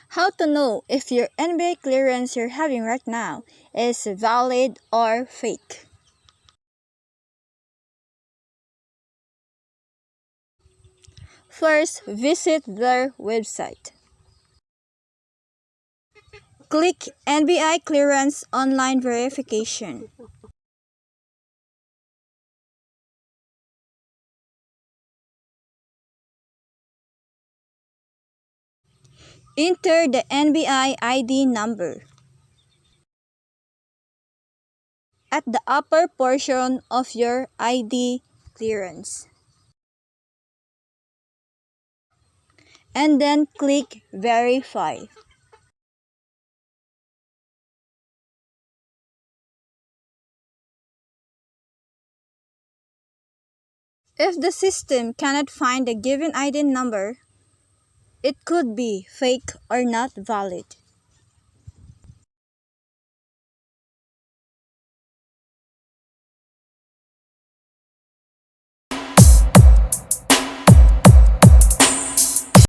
How to know if your NBI clearance you're having right now is valid or fake? First, visit their website. Click NBI Clearance Online Verification. Enter the NBI ID number at the upper portion of your ID clearance. And then click Verify. If the system cannot find the given ID number, it could be fake or not valid.